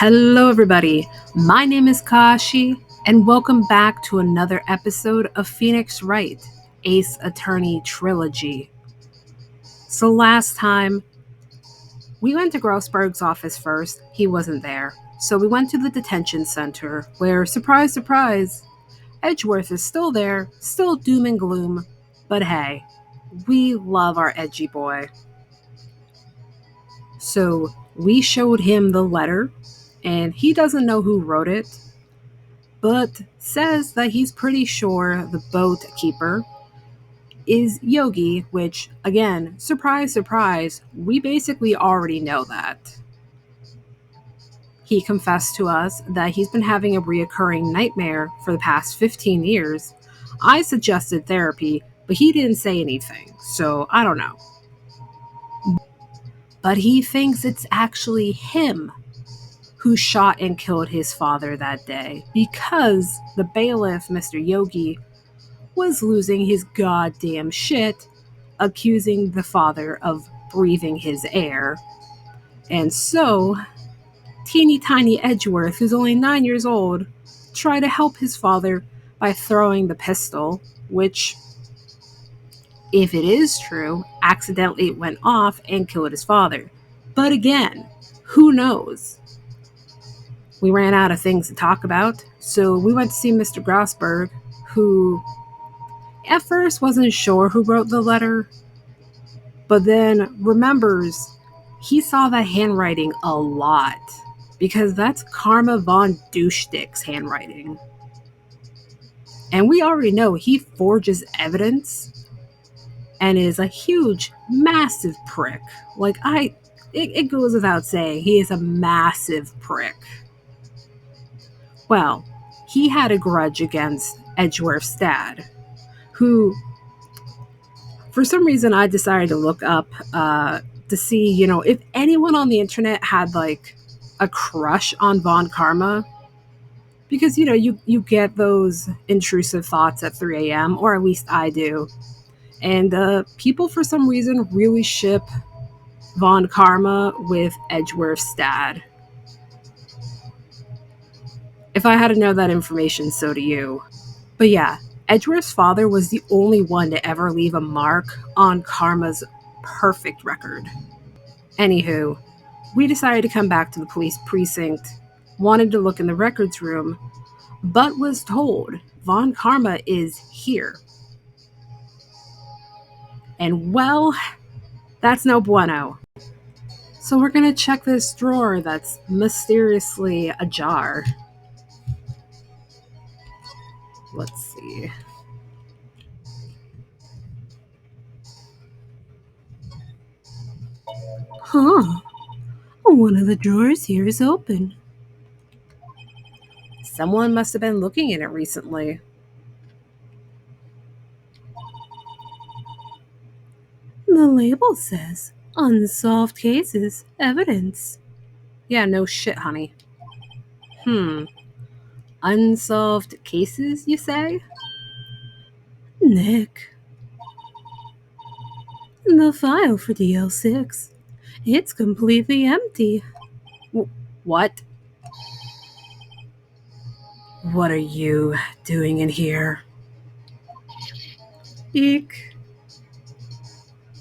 Hello, everybody. My name is Kashi, and welcome back to another episode of Phoenix Wright, Ace Attorney Trilogy. So, last time, we went to Grossberg's office first. He wasn't there. So, we went to the detention center, where, surprise, surprise, Edgeworth is still there, still doom and gloom. But hey, we love our edgy boy. So, we showed him the letter, and he doesn't know who wrote it, but says that he's pretty sure the boat keeper is Yogi, which, again, surprise, surprise, we basically already know that. He confessed to us that he's been having a reoccurring nightmare for the past 15 years. I suggested therapy, but he didn't say anything, so I don't know. But he thinks it's actually him who shot and killed his father that day because the bailiff, Mr. Yogi, was losing his goddamn shit, accusing the father of breathing his air. And so, teeny tiny Edgeworth, who's only 9 years old, tried to help his father by throwing the pistol, which, if it is true, accidentally went off and killed his father. But again, who knows? We ran out of things to talk about, so we went to see Mr. Grossberg, who at first wasn't sure who wrote the letter, but then remembers he saw that handwriting a lot, because that's Karma von Douchedick's handwriting. And we already know he forges evidence and is a huge, massive prick. It goes without saying, he is a massive prick. Well, he had a grudge against Edgeworth's dad, who, for some reason, I decided to look up to see, if anyone on the internet had like a crush on Von Karma, because you get those intrusive thoughts at 3 a.m., or at least I do, and people for some reason really ship Von Karma with Edgeworth's dad. If I had to know that information, so do you. But yeah, Edgeworth's father was the only one to ever leave a mark on Karma's perfect record. Anywho, we decided to come back to the police precinct, wanted to look in the records room, but was told Von Karma is here. And well, that's no bueno. So we're gonna check this drawer that's mysteriously ajar. Let's see. Huh. One of the drawers here is open. Someone must have been looking in it recently. The label says, Unsolved Cases, Evidence. Yeah, no shit, honey. Unsolved cases, you say? Nick. The file for DL6. It's completely empty. What? What are you doing in here? Eek.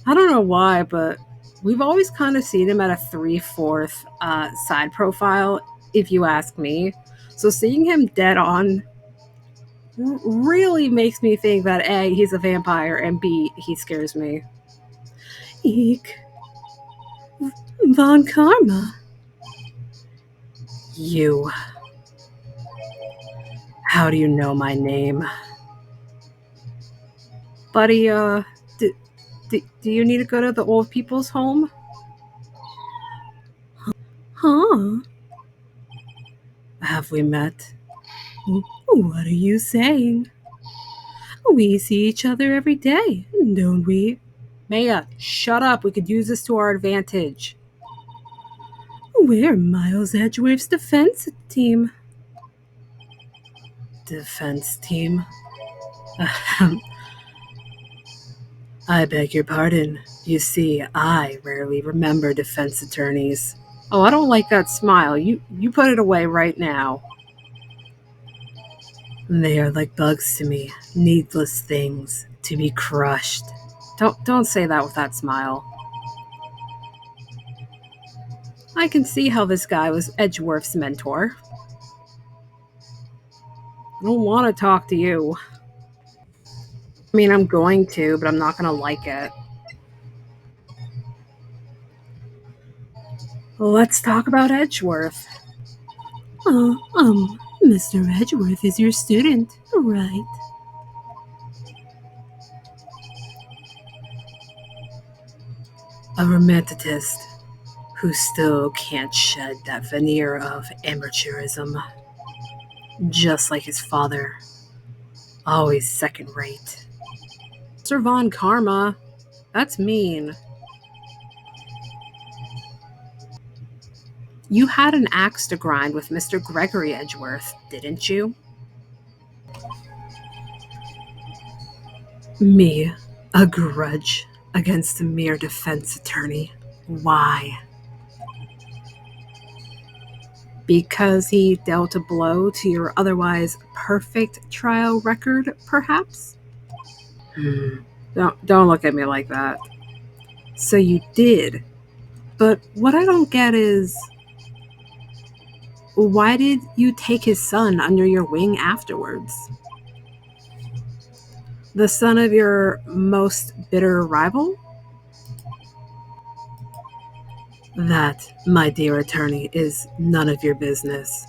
I don't know why, but we've always kind of seen him at a 3/4 side profile, if you ask me. So seeing him dead on really makes me think that A, he's a vampire, and B, he scares me. Eek. Von Karma. You. How do you know my name? Buddy, do you need to go to the old people's home? Huh? Have we met? What are you saying? We see each other every day, don't we? Maya, shut up. We could use this to our advantage. We're Miles Edgeworth's defense team. Defense team? I beg your pardon. You see, I rarely remember defense attorneys. Oh, I don't like that smile. You put it away right now. They are like bugs to me, needless things to be crushed. Don't say that with that smile. I can see how this guy was Edgeworth's mentor. I don't want to talk to you. I mean, I'm going to, but I'm not going to like it. Let's talk about Edgeworth. Mr. Edgeworth is your student, right? A romanticist who still can't shed that veneer of amateurism, just like his father, always second rate. Sir Von Karma, that's mean. You had an axe to grind with Mr. Gregory Edgeworth, didn't you? Me, a grudge against a mere defense attorney. Why? Because he dealt a blow to your otherwise perfect trial record, perhaps? Don't look at me like that. So you did. But what I don't get is, why did you take his son under your wing afterwards? The son of your most bitter rival? That, my dear attorney, is none of your business.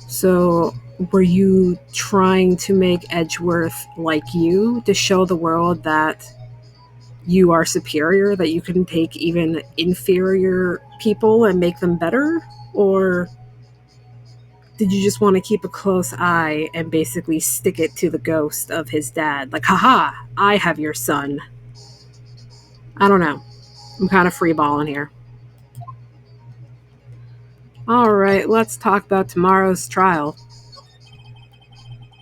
So, were you trying to make Edgeworth like you to show the world that you are superior, that you can take even inferior people and make them better? Or did you just want to keep a close eye and basically stick it to the ghost of his dad? Like, haha, I have your son. I don't know. I'm kind of freeballing here. All right, let's talk about tomorrow's trial.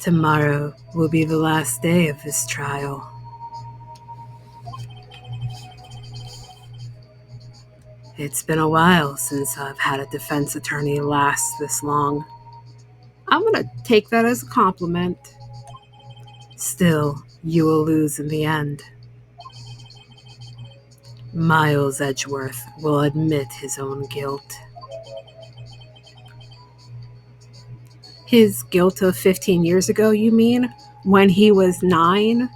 Tomorrow will be the last day of this trial. It's been a while since I've had a defense attorney last this long. I'm going to take that as a compliment. Still, you will lose in the end. Miles Edgeworth will admit his own guilt. His guilt of 15 years ago, you mean? When he was 9?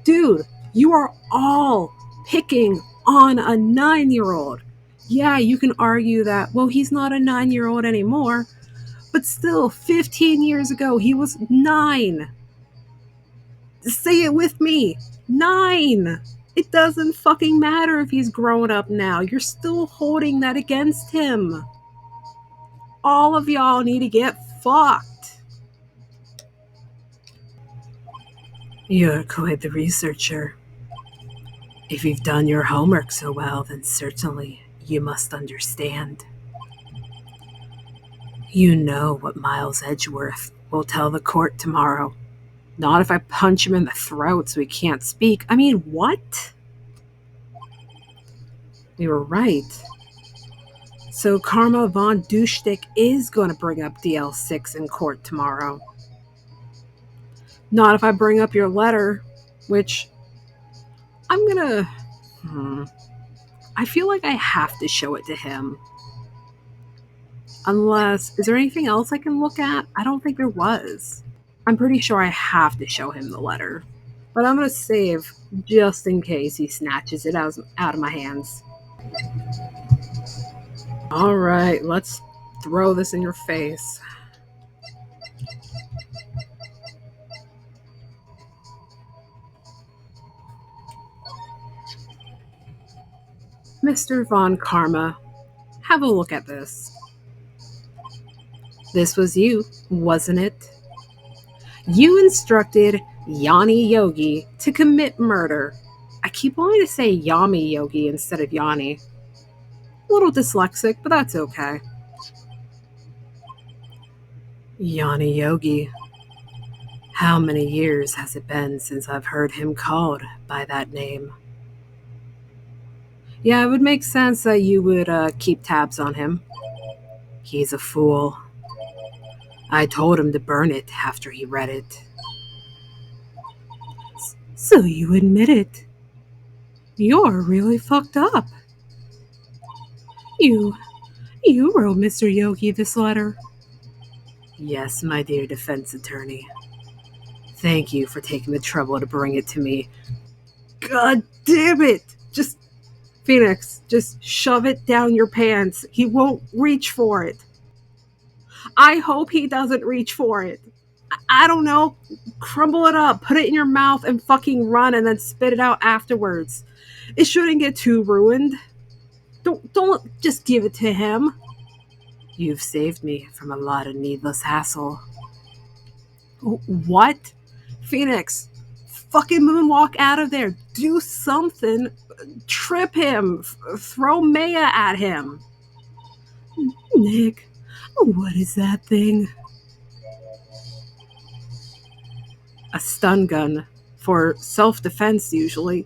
Dude, you are all picking on a 9-year-old. Yeah, you can argue that, well, he's not a 9-year-old anymore, but still, 15 years ago, he was 9. Say it with me. 9. It doesn't fucking matter if he's grown up now. You're still holding that against him. All of y'all need to get fucked. You're quite the researcher. If you've done your homework so well, then certainly you must understand. You know what Miles Edgeworth will tell the court tomorrow. Not if I punch him in the throat so he can't speak. I mean, what? We were right. So Karma von Duschdick is going to bring up DL6 in court tomorrow. Not if I bring up your letter, which I'm going to... I feel like I have to show it to him. Unless, is there anything else I can look at? I don't think there was. I'm pretty sure I have to show him the letter. But I'm going to save just in case he snatches it out of my hands. All right, let's throw this in your face. Mr. Von Karma, have a look at this. This was you, wasn't it? You instructed Yanni Yogi to commit murder. I keep wanting to say Yami Yogi instead of Yanni. A little dyslexic, but that's okay. Yanni Yogi. How many years has it been since I've heard him called by that name? Yeah, it would make sense that you would keep tabs on him. He's a fool. I told him to burn it after he read it. So you admit it. You're really fucked up. You you wrote Mr. Yogi this letter. Yes, my dear defense attorney. Thank you for taking the trouble to bring it to me. God damn it! Just, Phoenix, just shove it down your pants. He won't reach for it. I hope he doesn't reach for it. I don't know. Crumble it up, put it in your mouth, and fucking run, and then spit it out afterwards. It shouldn't get too ruined. Don't just give it to him. You've saved me from a lot of needless hassle. What? Phoenix, fucking moonwalk out of there. Do something. Trip him. Throw Maya at him. Nick, what is that thing? A stun gun. For self-defense, usually.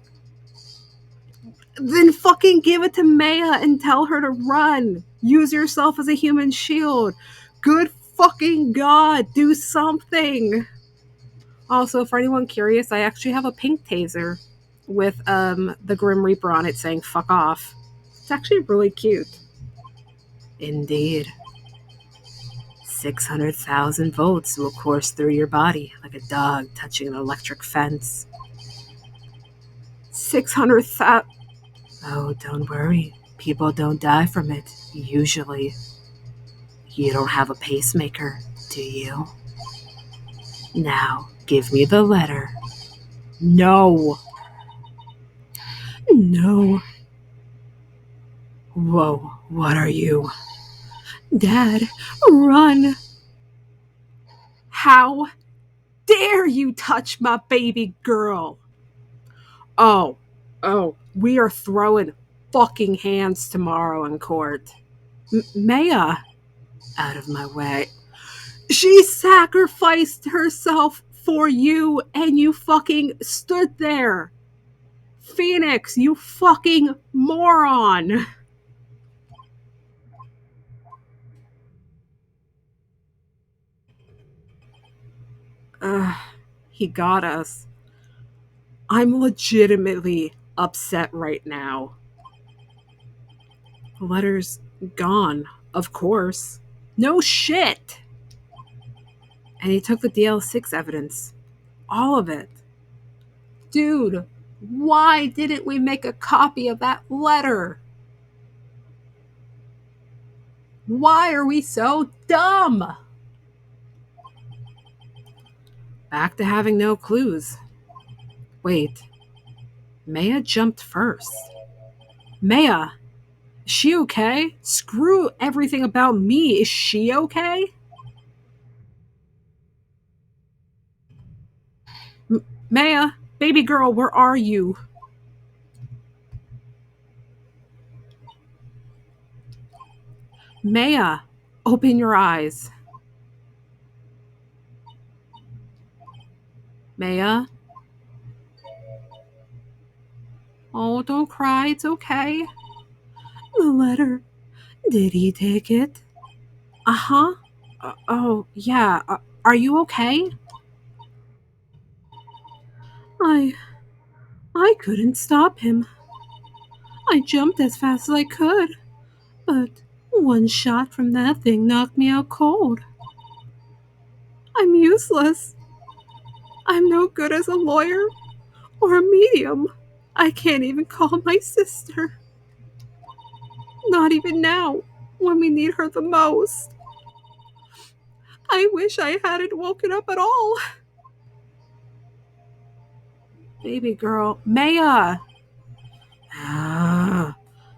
Then fucking give it to Maya and tell her to run. Use yourself as a human shield. Good fucking God, do something. Also, for anyone curious, I actually have a pink taser with the Grim Reaper on it saying fuck off. It's actually really cute. Indeed. 600,000 volts will course through your body like a dog touching an electric fence. 600,000. Oh, don't worry. People don't die from it, usually. You don't have a pacemaker, do you? Now, give me the letter. No. No. Whoa, what are you? Dad, run. How dare you touch my baby girl? Oh, we are throwing fucking hands tomorrow in court. Maya, out of my way. She sacrificed herself for you and you fucking stood there. Phoenix, you fucking moron. He got us. I'm legitimately upset right now. The letter's gone, of course. No shit. And he took the DL6 evidence. All of it. Dude, why didn't we make a copy of that letter? Why are we so dumb? Back to having no clues. Wait. Maya jumped first. Maya, is she okay? Screw everything about me. Is she okay? Maya, baby girl, where are you? Maya, open your eyes. Maya? Oh, don't cry. It's okay. The letter. Did he take it? Uh-huh. Oh, yeah. Are you okay? I I couldn't stop him. I jumped as fast as I could, but one shot from that thing knocked me out cold. I'm useless. I'm no good as a lawyer or a medium. I can't even call my sister. Not even now, when we need her the most. I wish I hadn't woken up at all. Baby girl, Maya!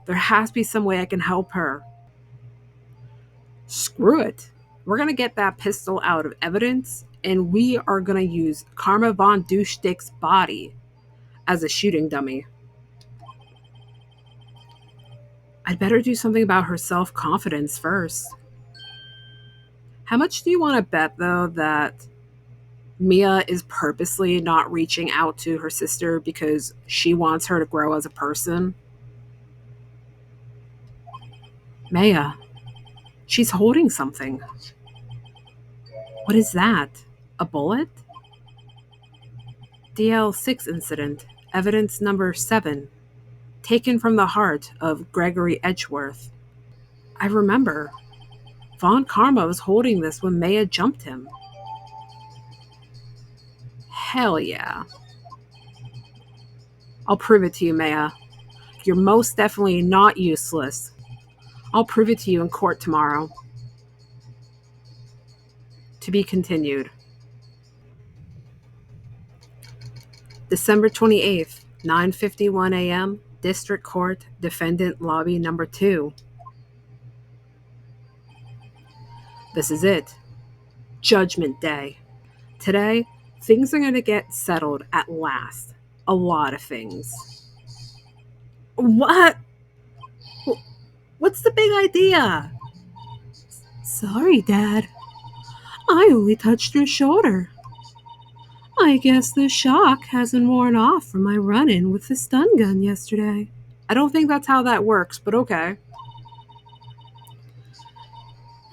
There has to be some way I can help her. Screw it. We're going to get that pistol out of evidence, and we are going to use Karma Von Douchedick's body as a shooting dummy. I'd better do something about her self-confidence first. How much do you want to bet, though, that Mia is purposely not reaching out to her sister because she wants her to grow as a person? Maya, she's holding something. What is that? A bullet? DL6 incident, evidence number 7, taken from the heart of Gregory Edgeworth. I remember. Von Karma was holding this when Maya jumped him. Hell yeah. I'll prove it to you, Maya. You're most definitely not useless. I'll prove it to you in court tomorrow. To be continued. December 28th, 9:51 a.m., District Court, Defendant Lobby Number 2. This is it. Judgment Day. Today, things are going to get settled at last. A lot of things. What? What's the big idea? Sorry, Dad. I only touched your shoulder. I guess the shock hasn't worn off from my run-in with the stun gun yesterday. I don't think that's how that works, but okay.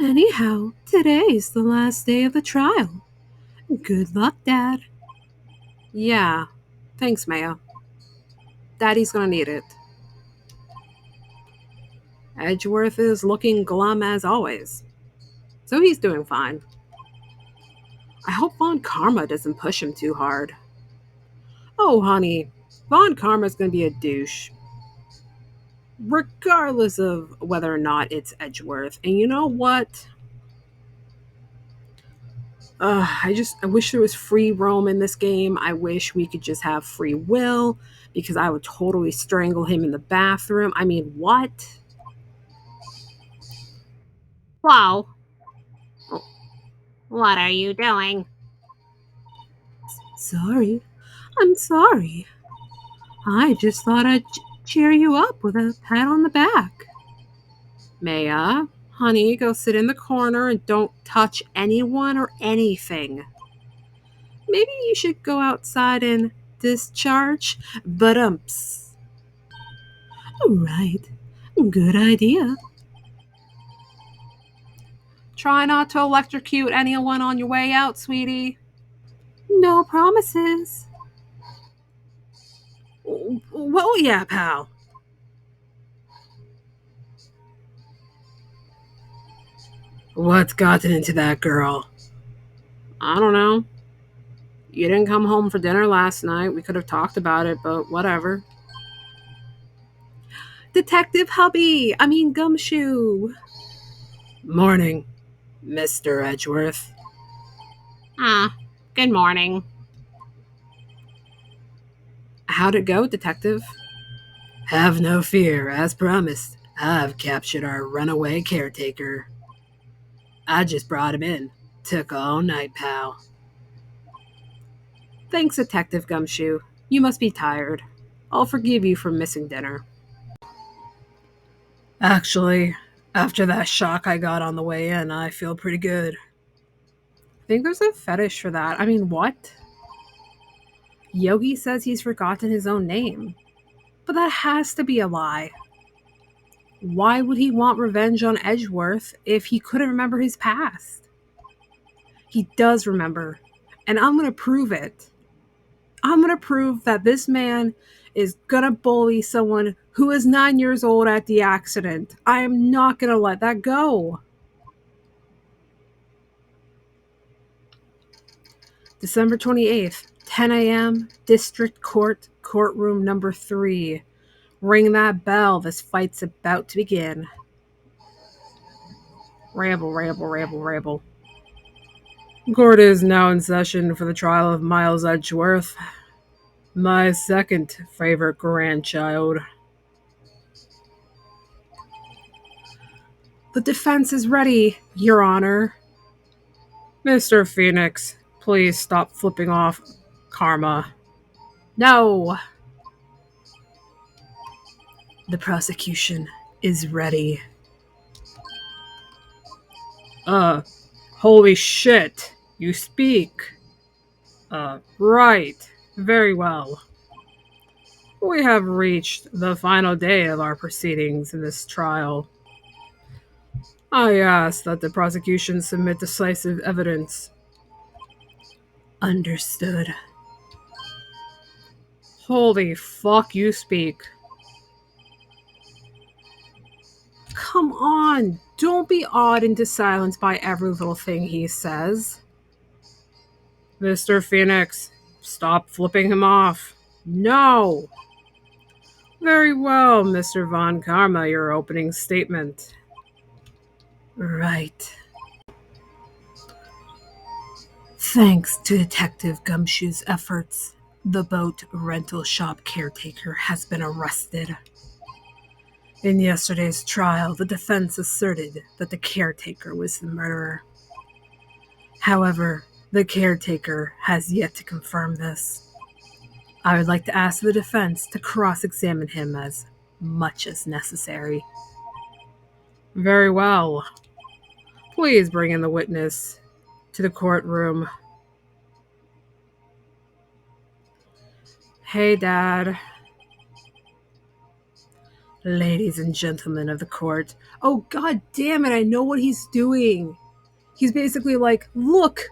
Anyhow, today's the last day of the trial. Good luck, Dad. Yeah, thanks, Maya. Daddy's gonna need it. Edgeworth is looking glum as always, so he's doing fine. I hope Von Karma doesn't push him too hard. Oh, honey, Von Karma's gonna be a douche. Regardless of whether or not it's Edgeworth. And you know what? I wish there was free roam in this game. I wish we could just have free will, because I would totally strangle him in the bathroom. I mean, what? Whoa. What are you doing? Sorry. I'm sorry. I just thought I'd cheer you up with a pat on the back. Maya, honey, go sit in the corner and don't touch anyone or anything. Maybe you should go outside and discharge. But Right. Good idea. Try not to electrocute anyone on your way out, sweetie. No promises. Well, yeah, pal. What's gotten into that girl? I don't know. You didn't come home for dinner last night. We could have talked about it, but whatever. Detective Gumshoe. Morning, Mr. Edgeworth. Good morning. How'd it go, Detective? Have no fear, as promised. I've captured our runaway caretaker. I just brought him in. Took all night, pal. Thanks, Detective Gumshoe. You must be tired. I'll forgive you for missing dinner. Actually, after that shock I got on the way in, I feel pretty good. I think there's a fetish for that. I mean, what? Yogi says he's forgotten his own name. But that has to be a lie. Why would he want revenge on Edgeworth if he couldn't remember his past? He does remember, and I'm going to prove it. I'm going to prove that this man is going to bully someone who is 9 years old at the accident. I am not going to let that go. December 28th, 10 a.m., District Court, Courtroom Number 3. Ring that bell. This fight's about to begin. Ramble, ramble, ramble, ramble. Court is now in session for the trial of Miles Edgeworth, my second favorite grandchild. The defense is ready, Your Honor. Mr. Phoenix, please stop flipping off Karma. No! The prosecution is ready. Holy shit! You speak. Right. Very well. We have reached the final day of our proceedings in this trial. I ask that the prosecution submit decisive evidence. Understood. Holy fuck, you speak. Come on, don't be awed into silence by every little thing he says. Mr. Phoenix, stop flipping him off. No! Very well, Mr. Von Karma, your opening statement. Right. Thanks to Detective Gumshoe's efforts, the boat rental shop caretaker has been arrested. In yesterday's trial, the defense asserted that the caretaker was the murderer. However, the caretaker has yet to confirm this. I would like to ask the defense to cross-examine him as much as necessary. Very well. Please bring in the witness to the courtroom. Hey, Dad. Ladies and gentlemen of the court. Oh, god damn it, I know what he's doing. He's basically like, look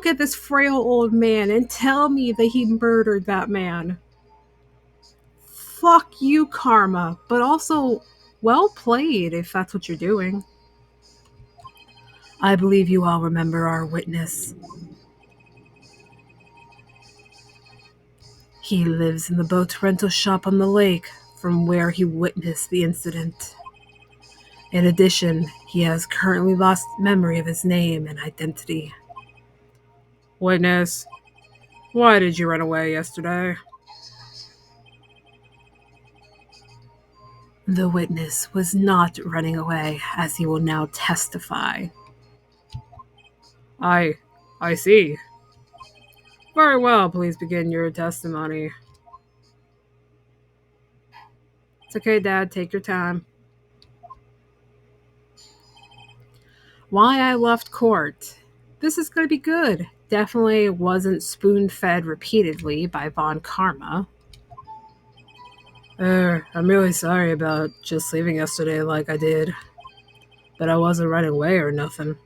at this frail old man and tell me that he murdered that man. Fuck you, Karma, but also well played if that's what you're doing. I believe you all remember our witness. He lives in the boat rental shop on the lake from where he witnessed the incident. In addition, he has currently lost memory of his name and identity. Witness, why did you run away yesterday? The witness was not running away, as he will now testify. I see. Very well, please begin your testimony. It's okay, Dad, take your time. Why I left court. This is going to be good. Definitely wasn't spoon-fed repeatedly by Von Karma. I'm really sorry about just leaving yesterday like I did. But I wasn't running away or nothing.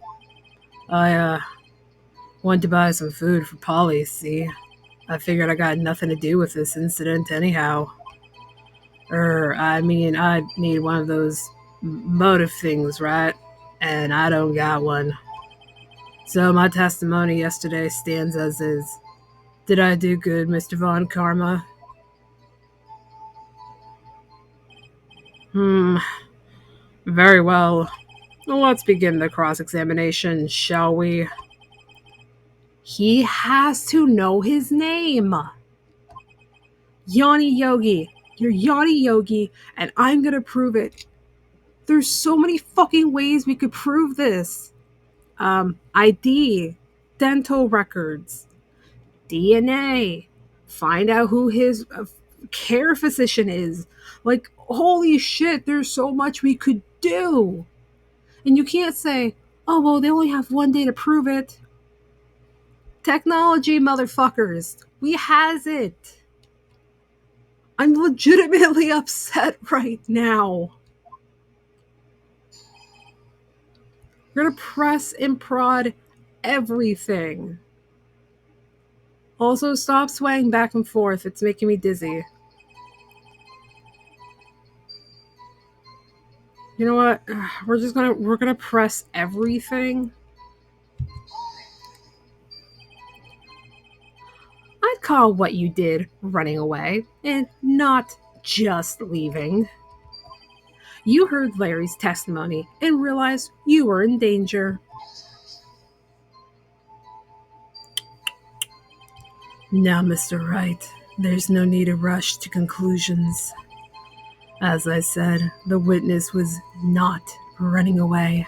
I, went to buy some food for Polly, see? I figured I got nothing to do with this incident anyhow. I need one of those motive things, right? And I don't got one. So my testimony yesterday stands as is. Did I do good, Mr. Von Karma? Very well. Let's begin the cross-examination, shall we? He has to know his name. Yanni Yogi. You're Yanni Yogi, and I'm gonna prove it. There's so many fucking ways we could prove this. ID, dental records, DNA, find out who his care physician is. Like, holy shit, there's so much we could do. And you can't say, oh, well, they only have one day to prove it. Technology, motherfuckers. We has it. I'm legitimately upset right now. We're gonna press and prod everything. Also, stop swaying back and forth. It's making me dizzy. You know what? We're gonna press everything. I'd call what you did running away and not just leaving. You heard Larry's testimony and realized you were in danger. Now, Mr. Wright, there's no need to rush to conclusions. As I said, the witness was not running away.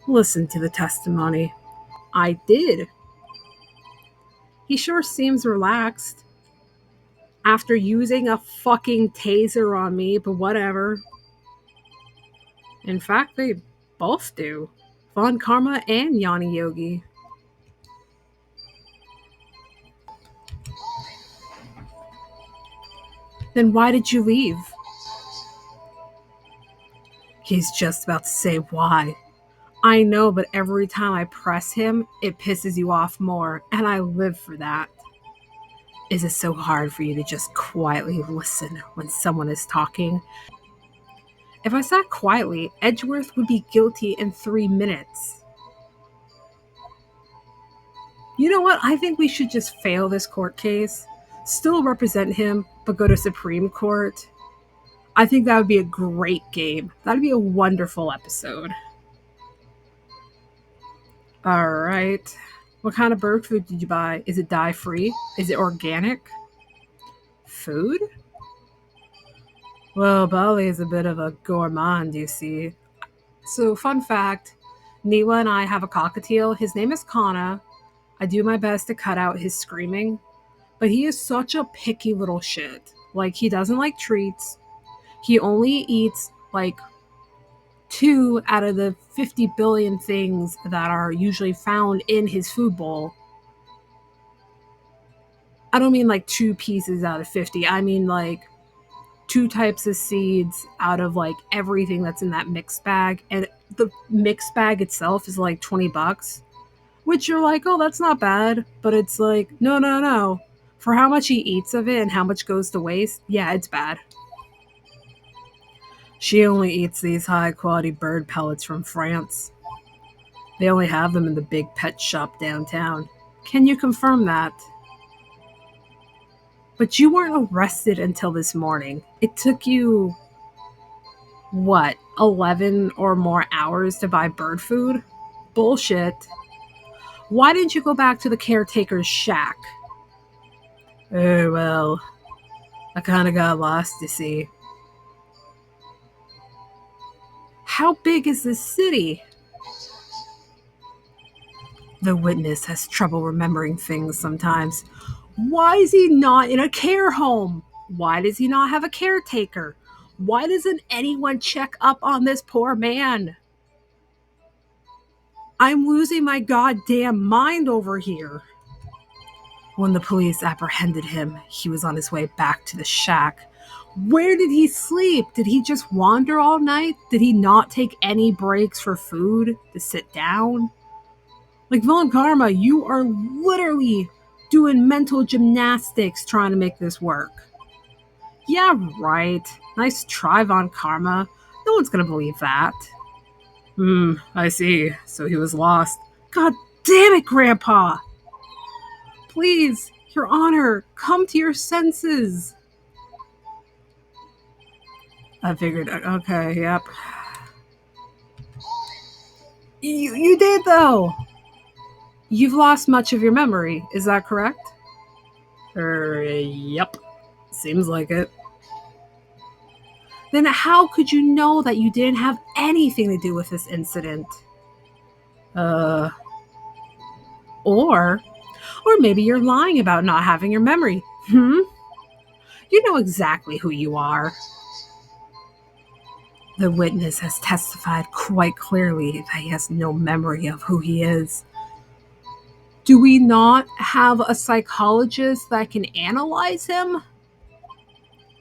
Listen to the testimony. I did. He sure seems relaxed. After using a fucking taser on me, but whatever. In fact, they both do. Von Karma and Yanni Yogi. Then why did you leave? He's just about to say why. I know, but every time I press him, it pisses you off more, and I live for that. Is it so hard for you to just quietly listen when someone is talking? If I sat quietly, Edgeworth would be guilty in 3 minutes. You know what? I think we should just fail this court case, still represent him, but go to Supreme Court. I think that would be a great game. That'd be a wonderful episode. All right. What kind of bird food did you buy? Is it dye free? Is it organic? Food? Well, Bali is a bit of a gourmand, you see. So, fun fact, Neela and I have a cockatiel. His name is Kana. I do my best to cut out his screaming, but he is such a picky little shit. Like, he doesn't like treats. He only eats, like, 2 out of the 50 billion things that are usually found in his food bowl. I don't mean, like, 2 pieces out of 50. I mean, like, 2 types of seeds out of, like, everything that's in that mixed bag. And the mixed bag itself is, like, $20. Which you're like, oh, that's not bad. But it's like, no, no, no. For how much he eats of it and how much goes to waste, yeah, it's bad. She only eats these high-quality bird pellets from France. They only have them in the big pet shop downtown. Can you confirm that? But you weren't arrested until this morning. It took you, what, 11 or more hours to buy bird food? Bullshit. Why didn't you go back to the caretaker's shack? Oh, well, I kind of got lost, you see. How big is this city? The witness has trouble remembering things sometimes. Why is he not in a care home? Why does he not have a caretaker? Why doesn't anyone check up on this poor man? I'm losing my goddamn mind over here. When the police apprehended him, he was on his way back to the shack. Where did he sleep? Did he just wander all night? Did he not take any breaks for food to sit down? Like, Villain Karma, you are literally doing mental gymnastics trying to make this work. Yeah, right. Nice try, Von Karma. No one's gonna believe that. I see. So he was lost. God damn it, Grandpa! Please, Your Honor, come to your senses. I figured, okay, yep. You did, though. You've lost much of your memory, is that correct? Yep. Seems like it. Then how could you know that you didn't have anything to do with this incident? Or maybe you're lying about not having your memory. You know exactly who you are. The witness has testified quite clearly that he has no memory of who he is. Do we not have a psychologist that can analyze him?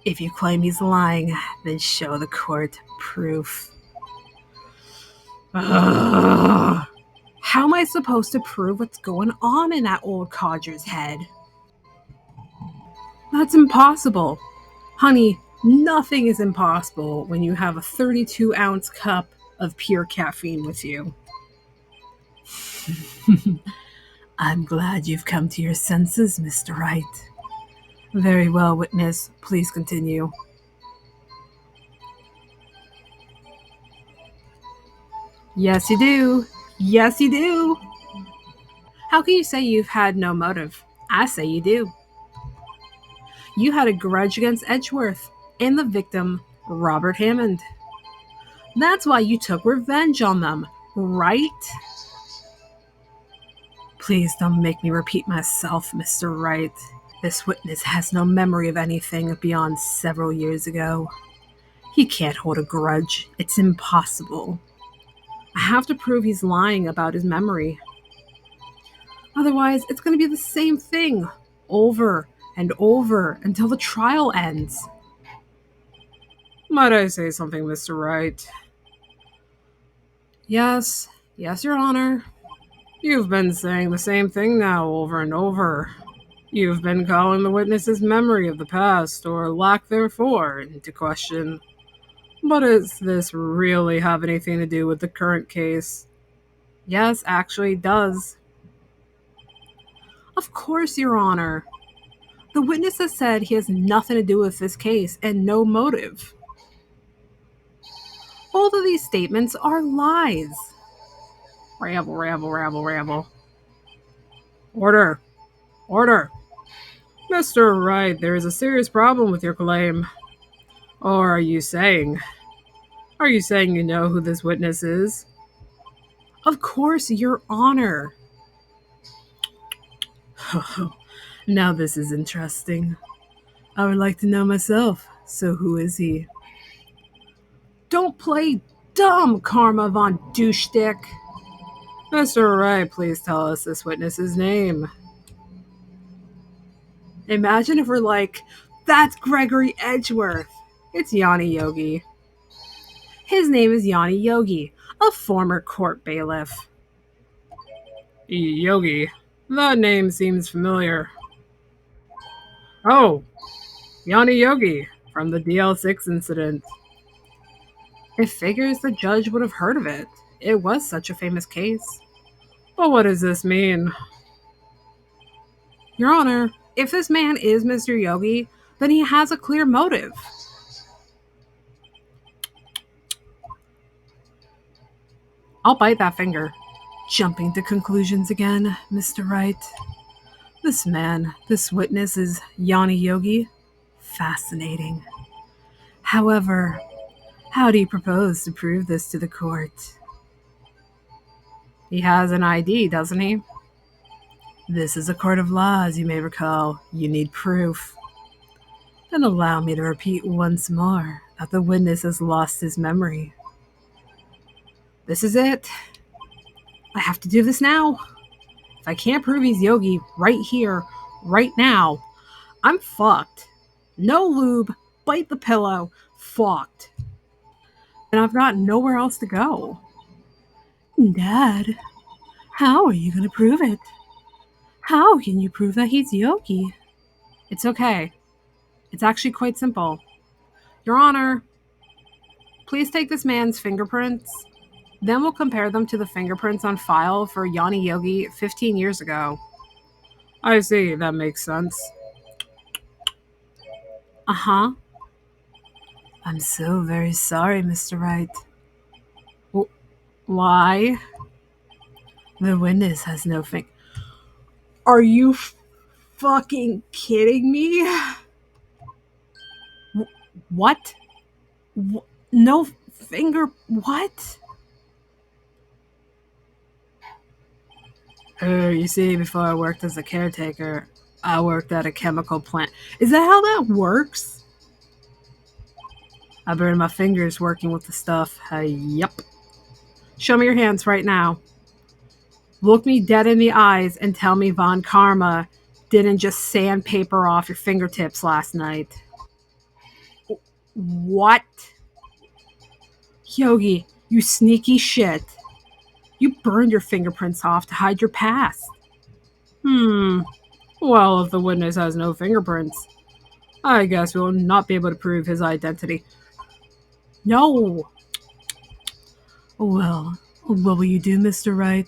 If you claim he's lying, then show the court proof. Ugh. How am I supposed to prove what's going on in that old codger's head? That's impossible. Honey, nothing is impossible when you have a 32-ounce cup of pure caffeine with you. I'm glad you've come to your senses, Mr. Wright. Very well, witness. Please continue. Yes, you do. Yes, you do. How can you say you've had no motive? I say you do. You had a grudge against Edgeworth and the victim, Robert Hammond. That's why you took revenge on them, right? Please don't make me repeat myself, Mr. Wright. This witness has no memory of anything beyond several years ago. He can't hold a grudge. It's impossible. I have to prove he's lying about his memory. Otherwise, it's going to be the same thing over and over until the trial ends. Might I say something, Mr. Wright? Yes, Your Honor. You've been saying the same thing now over and over. You've been calling the witness's memory of the past, or lack therefor, into question. But does this really have anything to do with the current case? Yes, actually it does. Of course, Your Honor. The witness has said he has nothing to do with this case and no motive. Both of these statements are lies. Rabble, rabble, rabble, rabble. Order! Order! Mr. Wright, there is a serious problem with your claim. Or are you saying you know who this witness is? Of course, Your Honor. Now this is interesting. I would like to know myself. So who is he? Don't play dumb, Karma von Douchedick. Mr. Wright, please tell us this witness's name. Imagine if we're like, that's Gregory Edgeworth. It's Yanni Yogi. His name is Yanni Yogi, a former court bailiff. Yogi. That name seems familiar. Oh, Yanni Yogi, from the DL6 incident. It figures the judge would have heard of it. It was such a famous case. But what does this mean? Your Honor, if this man is Mr. Yogi, then he has a clear motive. I'll bite that finger. Jumping to conclusions again, Mr. Wright. This witness is Yanni Yogi. Fascinating. However, how do you propose to prove this to the court? He has an ID, doesn't he? This is a court of law, as you may recall. You need proof. Then allow me to repeat once more that the witness has lost his memory. This is it. I have to do this now. If I can't prove he's Yogi right here, right now, I'm fucked. No lube, bite the pillow, fucked. And I've got nowhere else to go. Dad, how are you going to prove it? How can you prove that he's Yogi? It's okay. It's actually quite simple. Your Honor, please take this man's fingerprints. Then we'll compare them to the fingerprints on file for Yanni Yogi 15 years ago. I see, that makes sense. Uh-huh. I'm so very sorry, Mr. Wright. Why? The witness has no Are you fucking kidding me? What? No finger... What? You see, before I worked as a caretaker, I worked at a chemical plant. Is that how that works? I burned my fingers working with the stuff. Yup. Show me your hands right now. Look me dead in the eyes and tell me Von Karma didn't just sandpaper off your fingertips last night. What? Yogi, you sneaky shit. You burned your fingerprints off to hide your past. Well, if the witness has no fingerprints, I guess we'll not be able to prove his identity. No. Well, what will you do, Mr. Wright?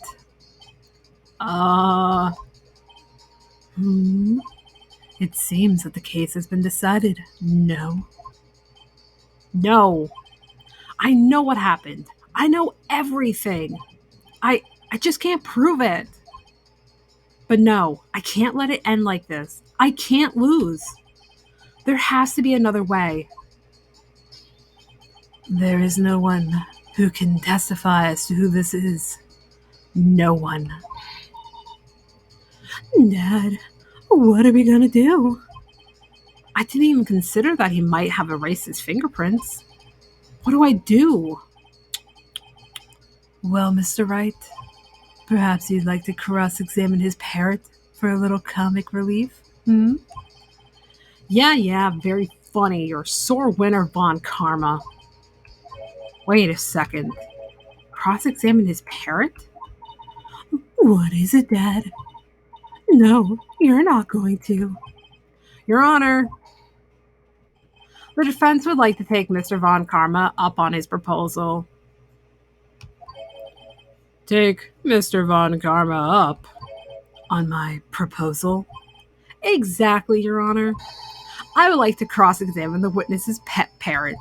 It seems that the case has been decided. No. No. I know what happened. I know everything. I just can't prove it. But no, I can't let it end like this. I can't lose. There has to be another way. There is no one who can testify as to who this is. No one. Dad, what are we gonna do? I didn't even consider that he might have erased his fingerprints. What do I do? Well, Mr. Wright, perhaps you'd like to cross-examine his parrot for a little comic relief? Yeah, very funny. You're a sore winner, Von Karma. Wait a second. cross-examine his parrot? What is it, Dad? No, you're not going to. Your Honor, the defense would like to take Mr. Von Karma up on his proposal. Take Mr. Von Karma up on my proposal? Exactly, Your Honor. I would like to cross-examine the witness's pet parrot.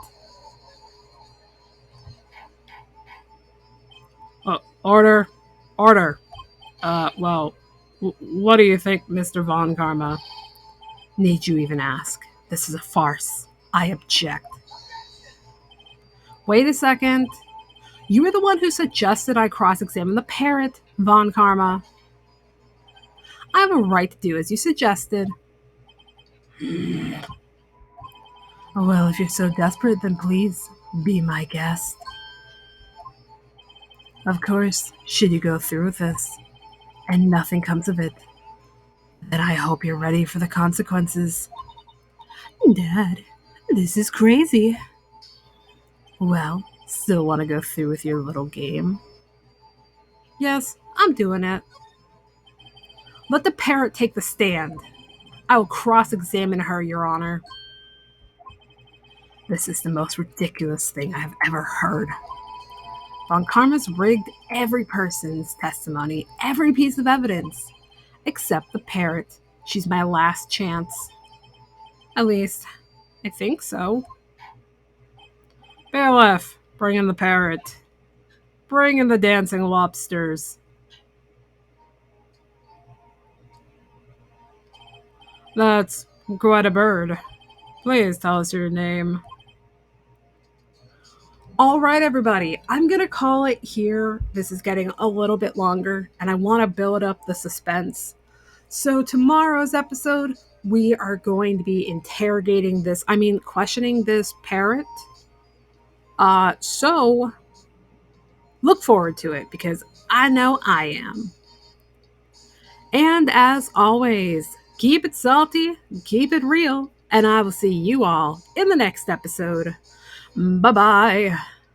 Order. Order. Well, what do you think, Mr. Von Karma? Need you even ask? This is a farce. I object. Wait a second. You were the one who suggested I cross-examine the parrot, Von Karma. I have a right to do as you suggested. Well, if you're so desperate, then please be my guest. Of course, should you go through with this, and nothing comes of it, then I hope you're ready for the consequences. Dad, this is crazy. Well, still want to go through with your little game? Yes, I'm doing it. Let the parrot take the stand. I will cross-examine her, Your Honor. This is the most ridiculous thing I have ever heard. Von Karma's rigged every person's testimony, every piece of evidence, except the parrot. She's my last chance. At least, I think so. Bailiff, bring in the parrot. Bring in the dancing lobsters. That's quite a bird. Please tell us your name. All right, everybody, I'm going to call it here. This is getting a little bit longer, and I want to build up the suspense. So tomorrow's episode, we are going to be questioning this parrot. So look forward to it, because I know I am. And as always, keep it salty, keep it real, and I will see you all in the next episode. Bye-bye.